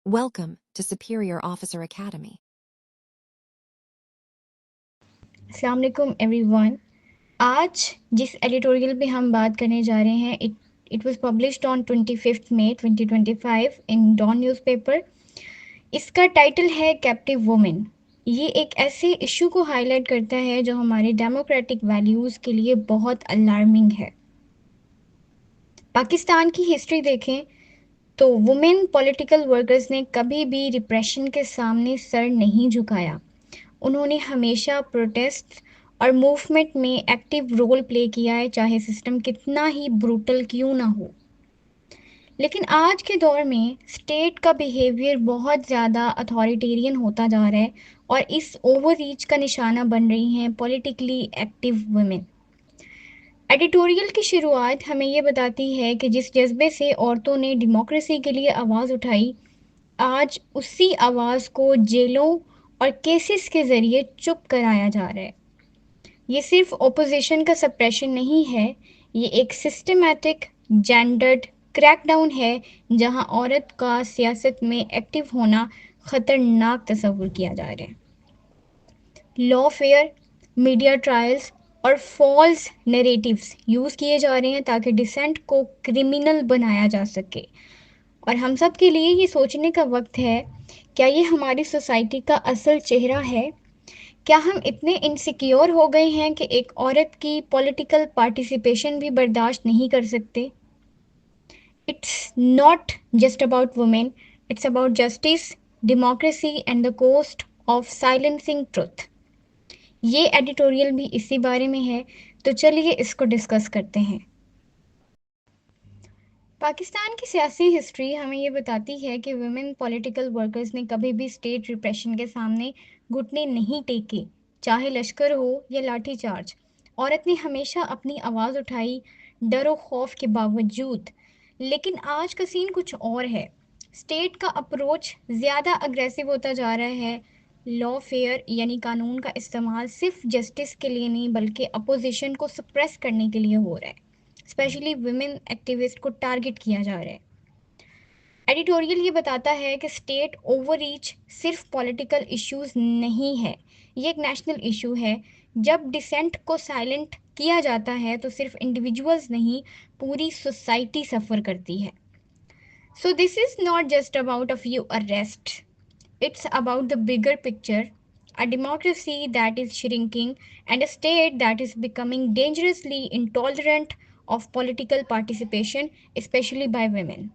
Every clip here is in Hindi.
Welcome to Superior Officer Academy. अस्सलाम वालेकुम एवरीवन। आज जिस एडिटोरियल पे हम बात करने जा रहे हैं it was published on 25 May 2025 in Dawn newspaper. इसका टाइटल है कैप्टिव वुमेन। ये एक ऐसे इशू को हाईलाइट करता है जो हमारे डेमोक्रेटिक वैल्यूज़ के लिए बहुत अलार्मिंग है। पाकिस्तान की हिस्ट्री देखें तो वुमेन पॉलिटिकल वर्कर्स ने कभी भी रिप्रेशन के सामने सर नहीं झुकाया। उन्होंने हमेशा प्रोटेस्ट और मूवमेंट में एक्टिव रोल प्ले किया है, चाहे सिस्टम कितना ही ब्रूटल क्यों ना हो। लेकिन आज के दौर में स्टेट का बिहेवियर बहुत ज़्यादा अथॉरिटेरियन होता जा रहा है और इस ओवर रीच का निशाना बन रही हैं पॉलिटिकली एक्टिव वुमेन। एडिटोरियल की शुरुआत हमें ये बताती है कि जिस जज्बे से औरतों ने डेमोक्रेसी के लिए आवाज़ उठाई, आज उसी आवाज़ को जेलों और केसेस के ज़रिए चुप कराया जा रहा है। ये सिर्फ ओपोजिशन का सप्रेशन नहीं है, ये एक सिस्टमैटिक जेंडर्ड क्रैकडाउन है जहां औरत का सियासत में एक्टिव होना खतरनाक तस्वुर किया जा रहा है। लॉफेयर, मीडिया ट्रायल्स और फॉल्स नैरेटिव्स यूज़ किए जा रहे हैं ताकि डिसेंट को क्रिमिनल बनाया जा सके। और हम सब के लिए ये सोचने का वक्त है, क्या ये हमारी सोसाइटी का असल चेहरा है? क्या हम इतने इनसिक्योर हो गए हैं कि एक औरत की पॉलिटिकल पार्टिसिपेशन भी बर्दाश्त नहीं कर सकते? It's not just about women, it's about justice, democracy and the cost of silencing truth. ये एडिटोरियल भी इसी बारे में है, तो चलिए इसको डिस्कस करते हैं। पाकिस्तान की सियासी हिस्ट्री हमें ये बताती है कि वुमेन पॉलिटिकल वर्कर्स ने कभी भी स्टेट रिप्रेशन के सामने घुटने नहीं टेके, चाहे लश्कर हो या लाठीचार्ज। औरत ने हमेशा अपनी आवाज़ उठाई, डर और खौफ के बावजूद। लेकिन आज का सीन कुछ और है। स्टेट का अप्रोच ज़्यादा अग्रेसिव होता जा रहा है। लॉ फेयर यानी कानून का इस्तेमाल सिर्फ जस्टिस के लिए नहीं बल्कि अपोजिशन को सप्रेस करने के लिए हो रहा है। स्पेशली वुमेन एक्टिविस्ट को टारगेट किया जा रहा है। एडिटोरियल ये बताता है कि स्टेट ओवररीच सिर्फ पॉलिटिकल इश्यूज नहीं है, ये एक नेशनल इशू है। जब डिसेंट को साइलेंट किया जाता है तो सिर्फ इंडिविजुअल्स नहीं, पूरी सोसाइटी सफ़र करती है। So this is not just about a few arrest, it's about the bigger picture, a democracy that is shrinking and a state that is becoming dangerously intolerant of political participation, especially by women.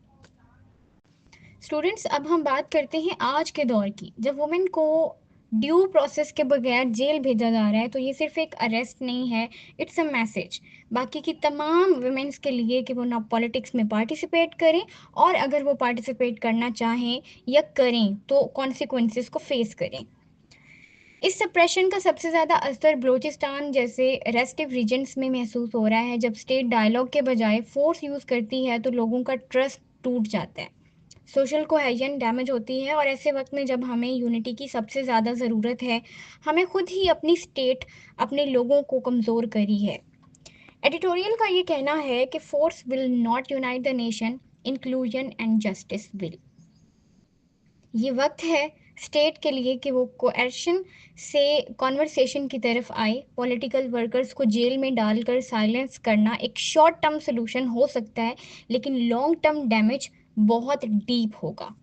Students, अब हम बात करते हैं आज के दौर की, जब वुमेन को ड्यू प्रोसेस के बगैर जेल भेजा जा रहा है। तो ये सिर्फ एक अरेस्ट नहीं है, इट्स अ मैसेज बाकी की तमाम वुमेन्स के लिए कि वो ना पॉलिटिक्स में पार्टिसिपेट करें, और अगर वो पार्टिसिपेट करना चाहें या करें तो कॉन्सिक्वेंसेस को फेस करें। इस सप्रेशन का सबसे ज़्यादा असर बलूचिस्तान जैसे रेस्टिव रीजन्स में महसूस हो रहा है। जब स्टेट डायलॉग के बजाय फोर्स यूज़ करती है तो लोगों का ट्रस्ट टूट जाता है, सोशल कोहेजन डैमेज होती है, और ऐसे वक्त में जब हमें यूनिटी की सबसे ज़्यादा ज़रूरत है, हमें खुद ही अपनी स्टेट, अपने लोगों को कमज़ोर करी है। एडिटोरियल का ये कहना है कि force will not unite the nation, inclusion and justice will. ये वक्त है स्टेट के लिए कि वो कोएर्शन से कॉन्वर्सेशन की तरफ आए। पॉलिटिकल वर्कर्स को जेल में डालकर साइलेंस करना एक शॉर्ट टर्म सोल्यूशन हो सकता है, लेकिन लॉन्ग टर्म डैमेज बहुत डीप होगा।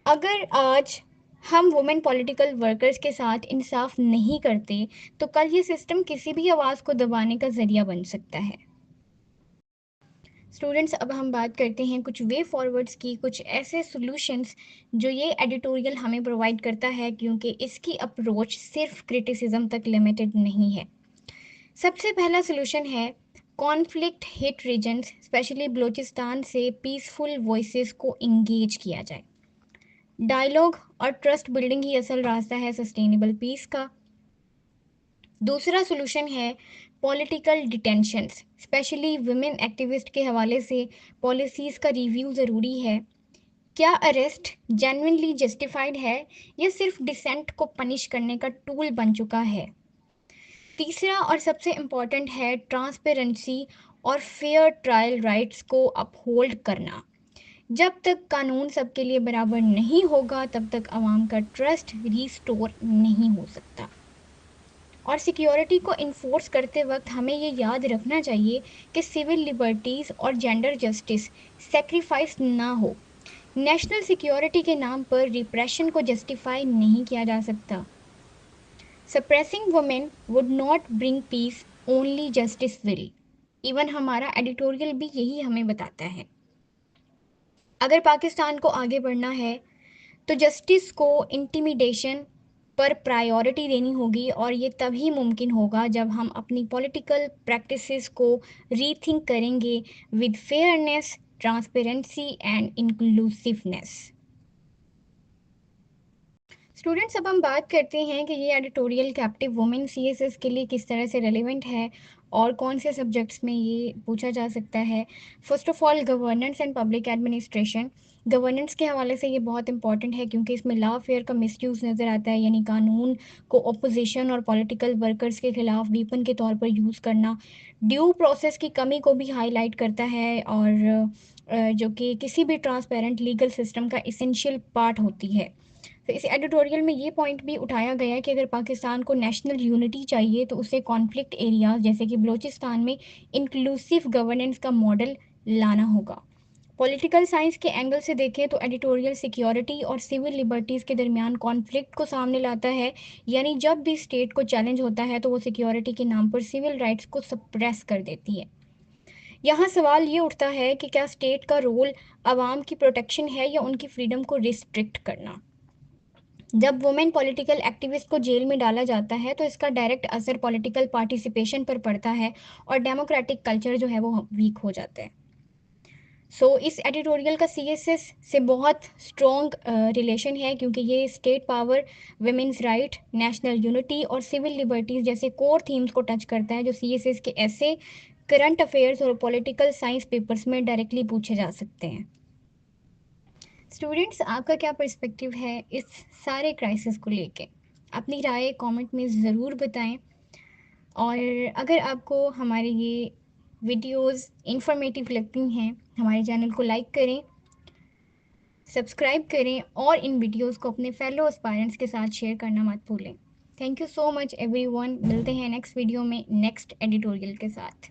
अगर आज हम वुमेन पॉलिटिकल वर्कर्स के साथ इंसाफ नहीं करते तो कल ये सिस्टम किसी भी आवाज़ को दबाने का ज़रिया बन सकता है। स्टूडेंट्स, अब हम बात करते हैं कुछ वे फॉरवर्ड्स की, कुछ ऐसे सॉल्यूशंस जो ये एडिटोरियल हमें प्रोवाइड करता है, क्योंकि इसकी अप्रोच सिर्फ क्रिटिसिज्म तक लिमिटेड नहीं है। सबसे पहला सॉल्यूशन है conflict hit regions, specially Balochistan से पीसफुल वॉइसेस को इंगेज किया जाए। डायलॉग और ट्रस्ट बिल्डिंग ही असल रास्ता है सस्टेनेबल पीस का। दूसरा सॉल्यूशन है political detentions, specially women activist के हवाले से पॉलिसीज़ का रिव्यू ज़रूरी है। क्या अरेस्ट जेन्युइनली जस्टिफाइड है या सिर्फ डिसेंट को पनिश करने का टूल बन चुका है? तीसरा और सबसे इम्पॉर्टेंट है ट्रांसपेरेंसी और फेयर ट्रायल राइट्स को अपहोल्ड करना। जब तक कानून सबके लिए बराबर नहीं होगा तब तक आवाम का ट्रस्ट रिस्टोर नहीं हो सकता। और सिक्योरिटी को इन्फोर्स करते वक्त हमें ये याद रखना चाहिए कि सिविल लिबर्टीज़ और जेंडर जस्टिस सेक्रीफाइस ना हो। नेशनल सिक्योरिटी के नाम पर रिप्रेशन को जस्टिफाई नहीं किया जा सकता। Suppressing women would not bring peace, only justice will. Even हमारा एडिटोरियल भी यही हमें बताता है। अगर पाकिस्तान को आगे बढ़ना है तो जस्टिस को इंटिमिडेशन पर प्रायोरिटी देनी होगी, और ये तभी मुमकिन होगा जब हम अपनी पॉलिटिकल प्रैक्टिसेस को रीथिंक करेंगे with fairness, transparency and inclusiveness. Students, अब हम बात करते हैं कि ये एडिटोरियल कैप्टिव वुमेन सीएसएस के लिए किस तरह से रेलिवेंट है और कौन से सब्जेक्ट्स में ये पूछा जा सकता है। First of all, governance and public administration. Governance के हवाले से ये बहुत इंपॉर्टेंट है क्योंकि इसमें लॉ फेयर का मिसयूज़ नज़र आता है, यानी कानून को अपोजिशन और पॉलिटिकल वर्कर्स के खिलाफ वीपन के तौर पर यूज़ करना। ड्यू प्रोसेस की कमी को भी हाईलाइट करता है, और जो कि किसी भी ट्रांसपेरेंट लीगल सिस्टम का इसेंशियल पार्ट होती है। तो इस एडिटोरियल में ये पॉइंट भी उठाया गया है कि अगर पाकिस्तान को नेशनल यूनिटी चाहिए तो उसे कॉन्फ्लिक्ट एरियाज जैसे कि बलूचिस्तान में इंक्लूसिव गवर्नेंस का मॉडल लाना होगा। पॉलिटिकल साइंस के एंगल से देखें तो एडिटोरियल सिक्योरिटी और सिविल लिबर्टीज़ के दरमियान कॉन्फ्लिक्ट को सामने लाता है, यानी जब भी स्टेट को चैलेंज होता है तो वो सिक्योरिटी के नाम पर सिविल राइट्स को सप्रेस कर देती है। यहाँ सवाल ये उठता है कि क्या स्टेट का रोल आवाम की प्रोटेक्शन है या उनकी फ्रीडम को रिस्ट्रिक्ट करना। जब वुमेन पॉलिटिकल एक्टिविस्ट को जेल में डाला जाता है तो इसका डायरेक्ट असर पॉलिटिकल पार्टिसिपेशन पर पड़ता है और डेमोक्रेटिक कल्चर जो है वो वीक हो जाता है। इस एडिटोरियल का सीएसएस से बहुत स्ट्रॉन्ग रिलेशन है क्योंकि ये state power, women's right, national unity और सिविल लिबर्टीज़ जैसे कोर थीम्स को टच करता है जो सीएसएस के ऐसे करंट अफेयर्स और पॉलिटिकल साइंस पेपर्स में डायरेक्टली पूछे जा सकते हैं। स्टूडेंट्स, आपका क्या पर्सपेक्टिव है इस सारे क्राइसिस को लेके? अपनी राय कमेंट में ज़रूर बताएं, और अगर आपको हमारे ये वीडियोस इंफॉर्मेटिव लगती हैं हमारे चैनल को लाइक करें, सब्सक्राइब करें और इन वीडियोस को अपने फेलो एस्पायरेंट्स के साथ शेयर करना मत भूलें। Thank you so much everyone. मिलते हैं नेक्स्ट वीडियो में नेक्स्ट एडिटोरियल के साथ।